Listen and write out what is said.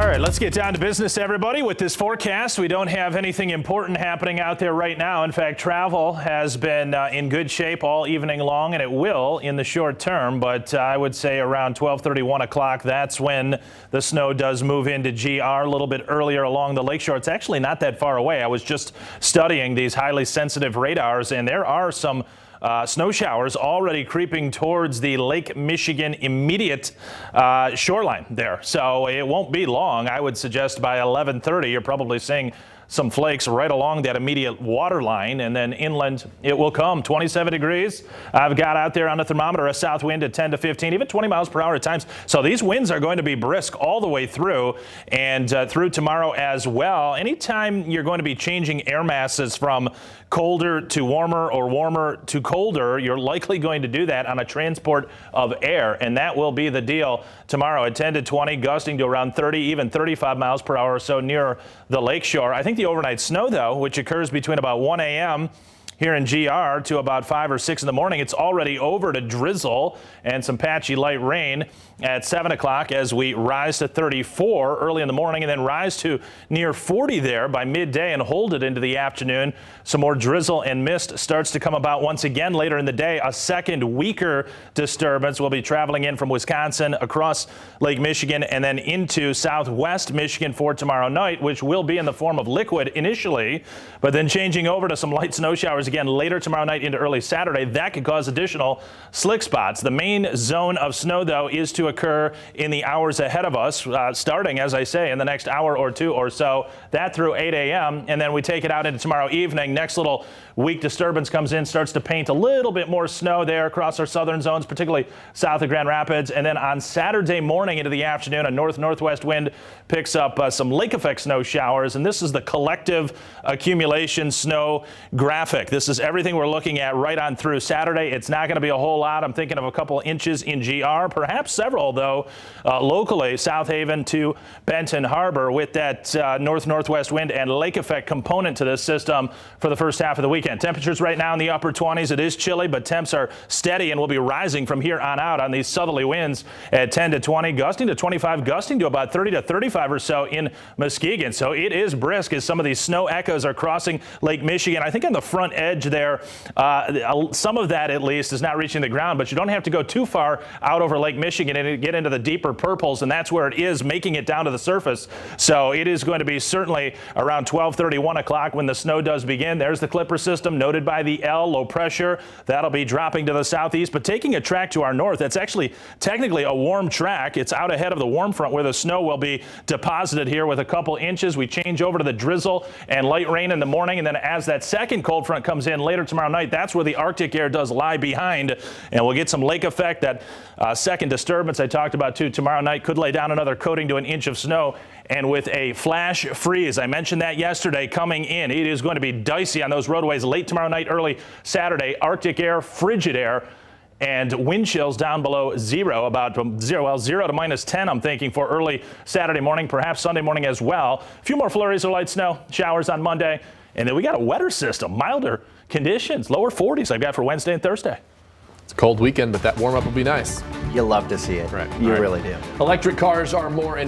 All right, let's get down to business, everybody. With this forecast, we don't have anything important happening out there right now. In fact, travel has been in good shape all evening long, and it will in the short term. But I would say around 12:30, 1 o'clock, that's when the snow does move into GR a little bit earlier along the lakeshore. It's actually not that far away. I was just studying these highly sensitive radars, and there are some snow showers already creeping towards the Lake Michigan immediate shoreline there. So it won't be long. I would suggest by 11:30, you're probably seeing some flakes right along that immediate water line, and then inland it will come. 27 degrees. I've got out there on the thermometer a south wind at 10 to 15, even 20 miles per hour at times. So these winds are going to be brisk all the way through and through tomorrow as well. Anytime you're going to be changing air masses from colder to warmer or warmer to colder, you're likely going to do that on a transport of air, and that will be the deal tomorrow at 10 to 20, gusting to around 30, even 35 miles per hour or so near the lakeshore. I think the overnight snow, though, which occurs between about 1 a.m. here in GR to about 5 or 6 in the morning, it's already over to drizzle and some patchy light rain at 7 o'clock as we rise to 34 early in the morning and then rise to near 40 there by midday and hold it into the afternoon. Some more drizzle and mist starts to come about once again later in the day. A second weaker disturbance will be traveling in from Wisconsin across Lake Michigan and then into southwest Michigan for tomorrow night, which will be in the form of liquid initially, but then changing over to some light snow showers again later tomorrow night into early Saturday. That could cause additional slick spots. The main zone of snow, though, is to occur in the hours ahead of us, starting, as I say, in the next hour or two or so, that through 8 a.m., and then we take it out into tomorrow evening. Next little weak disturbance comes in, starts to paint a little bit more snow there across our southern zones, particularly south of Grand Rapids. And then on Saturday morning into the afternoon, a north-northwest wind picks up some lake effect snow showers, and this is the collective accumulation snow graphic. This is everything we're looking at right on through Saturday. It's not going to be a whole lot. I'm thinking of a couple inches in GR, perhaps several, though, locally, South Haven to Benton Harbor, with that north-northwest wind and lake effect component to this system for the first half of the weekend. Temperatures right now in the upper 20s. It is chilly, but temps are steady and will be rising from here on out on these southerly winds at 10 to 20, gusting to 25, gusting to about 30 to 35 or so in Muskegon. So it is brisk as some of these snow echoes are crossing Lake Michigan. I think on the front edge there, some of that at least is not reaching the ground, but you don't have to go too far out over Lake Michigan and get into the deeper purples, and that's where it is making it down to the surface. So it is going to be certainly around 12:30, 1 o'clock when the snow does begin. There's the Clipper system noted by the L, low pressure. That'll be dropping to the southeast, but taking a track to our north. That's actually technically a warm track. It's out ahead of the warm front where the snow will be deposited here with a couple inches. We change over to the drizzle and light rain in the morning, and then as that second cold front comes in later tomorrow night, that's where the Arctic air does lie behind, and we'll get some lake effect. That second disturbance I talked about too tomorrow night could lay down another coating to an inch of snow, and with a flash freeze, I mentioned that yesterday, coming in, it is going to be dicey on those roadways late tomorrow night, early Saturday. Arctic air, frigid air, and wind chills down below zero, about 0 to minus 10, I'm thinking, for early Saturday morning, perhaps Sunday morning as well. A few more flurries of light snow showers on Monday, and then we got a wetter system, milder conditions, lower 40s I've got for Wednesday and Thursday. It's a cold weekend, but that warm up will be nice. You love to see it. Right. You really do. Electric cars are more